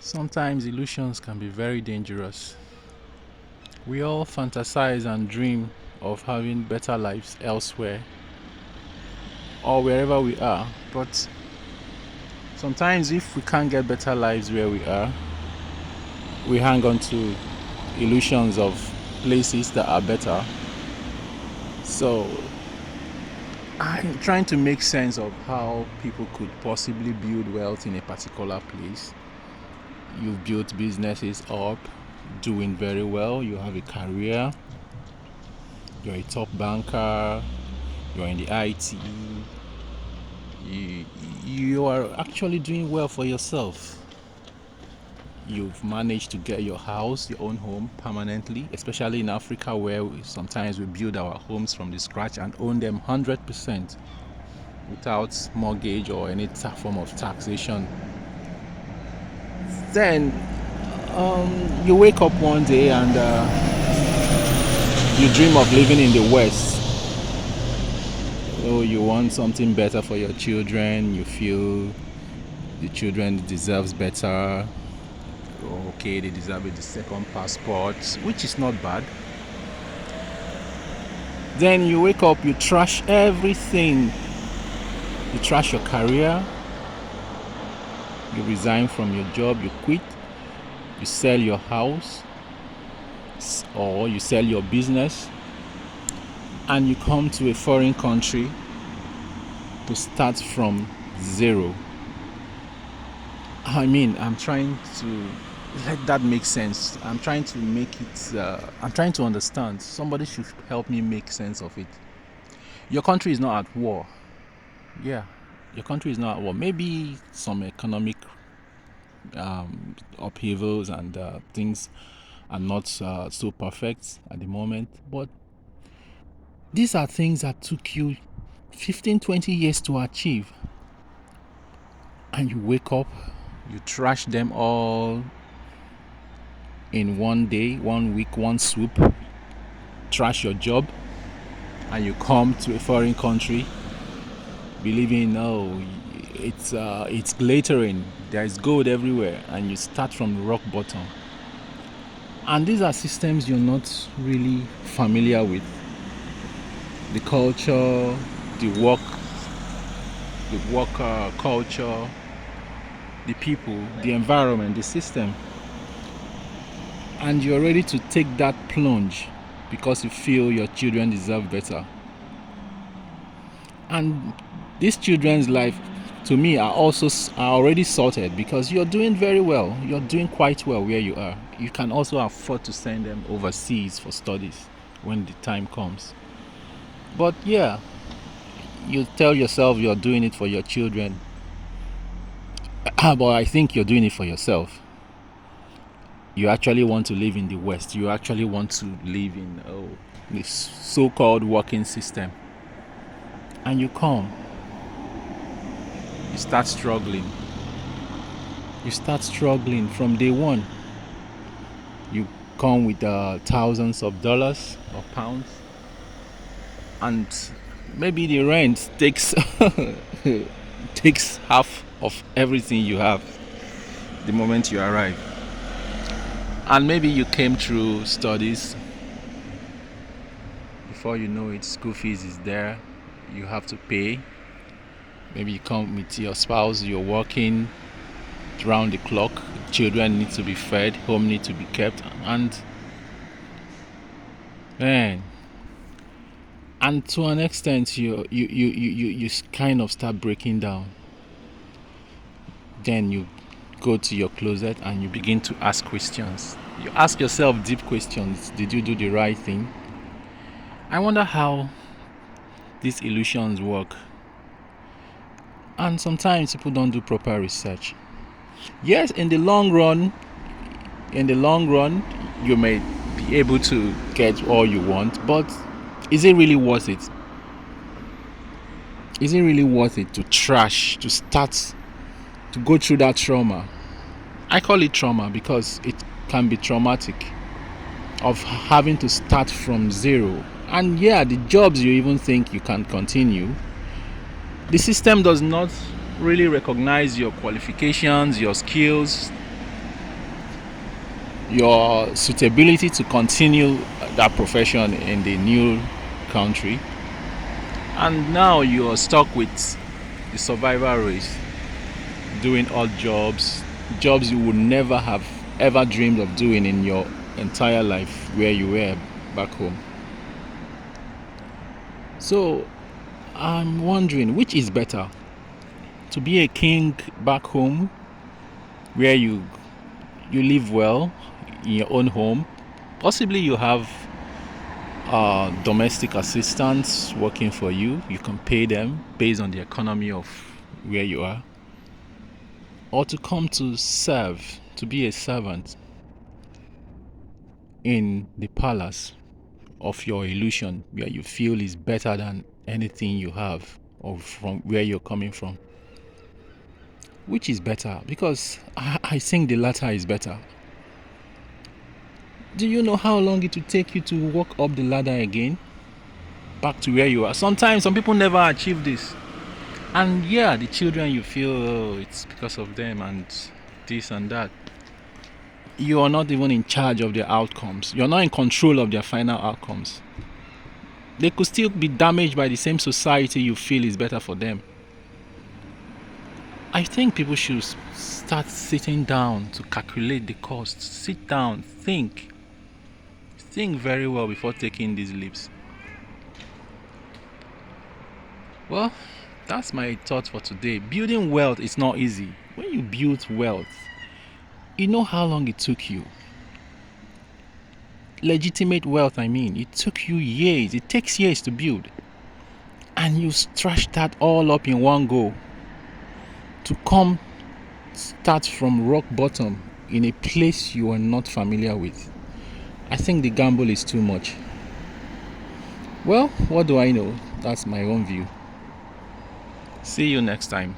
Sometimes illusions can be very dangerous. We all fantasize and dream of having better lives elsewhere or wherever we are, but sometimes if we can't get better lives where we are, we hang on to illusions of places that are better. So I'm trying to make sense of how people could possibly build wealth in a particular place. You've built businesses up, doing very well, you have a career, you're a top banker, you're in the IT, you are actually doing well for yourself. You've managed to get your house, your own home permanently, especially in Africa where sometimes we build our homes from the scratch and own them 100% without mortgage or any form of taxation. Then you wake up one day and you dream of living in the West. Oh, you want something better for your children, you feel the children deserves better. Okay, they deserve the second passport, which is not bad. Then you wake up, you trash everything. You trash your career, you resign from your job, you quit, you sell your house or you sell your business, and you come to a foreign country to start from zero. I'm trying to let that make sense. I'm trying to make it, I'm trying to understand. Somebody should help me make sense of it. Your country is not at war. Yeah, your country is not at war. Maybe some economic upheavals and things are not so perfect at the moment, but these are things that took you 15-20 years to achieve, and you wake up, you trash them all in one day, 1 week, one swoop, trash your job, and you come to a foreign country believing, oh, it's glittering, there's gold everywhere, and you start from rock bottom. And these are systems you're not really familiar with. The culture, the work culture, the people, the environment, the system. And you're ready to take that plunge because you feel your children deserve better. And these children's life, to me, are already sorted because you're doing very well. You're doing quite well where you are. You can also afford to send them overseas for studies when the time comes. But yeah, you tell yourself you're doing it for your children. But I think you're doing it for yourself. You actually want to live in the West. You actually want to live in this so-called working system. And you come. You start struggling. You start struggling from day one. You come with thousands of dollars or pounds. And maybe the rent takes takes half of everything you have the moment you arrive. And maybe you came through studies. Before you know it, school fees is there. You have to pay. Maybe you come with your spouse, you're working round the clock. Children need to be fed, home need to be kept, and to an extent you kind of start breaking down. Then you go to your closet and you begin to ask questions. You ask yourself deep questions. Did you do the right thing? I wonder how these illusions work. And sometimes people don't do proper research. Yes, in the long run, you may be able to get all you want, but is it really worth it? Is it really worth it to go through that trauma? I call it trauma because it can be traumatic of having to start from zero. And yeah, the jobs you even think you can continue, the system does not really recognize your qualifications, your skills, your suitability to continue that profession in the new country, and now you're stuck with the survival race, doing odd jobs you would never have ever dreamed of doing in your entire life where you were back home. So I'm wondering, which is better, to be a king back home where you live well in your own home, possibly you have domestic assistants working for you, you can pay them based on the economy of where you are, or to come to serve, to be a servant in the palace of your illusion where you feel is better than anything you have or from where you're coming from. Which is better? Because I think the latter is better. Do you know how long it will take you to walk up the ladder again? Back to where you are. Sometimes some people never achieve this. And yeah, the children, you feel, oh, it's because of them and this and that. You are not even in charge of their outcomes. You're not in control of their final outcomes. They could still be damaged by the same society you feel is better for them. I think people should start sitting down to calculate the costs. Sit down, think. Think very well before taking these leaps. Well, that's my thought for today. Building wealth is not easy. When you build wealth, you know how long it took you. Legitimate wealth, I mean. It took you years. It takes years to build. And you trash that all up in one go. To come start from rock bottom in a place you are not familiar with. I think the gamble is too much. Well, what do I know? That's my own view. See you next time.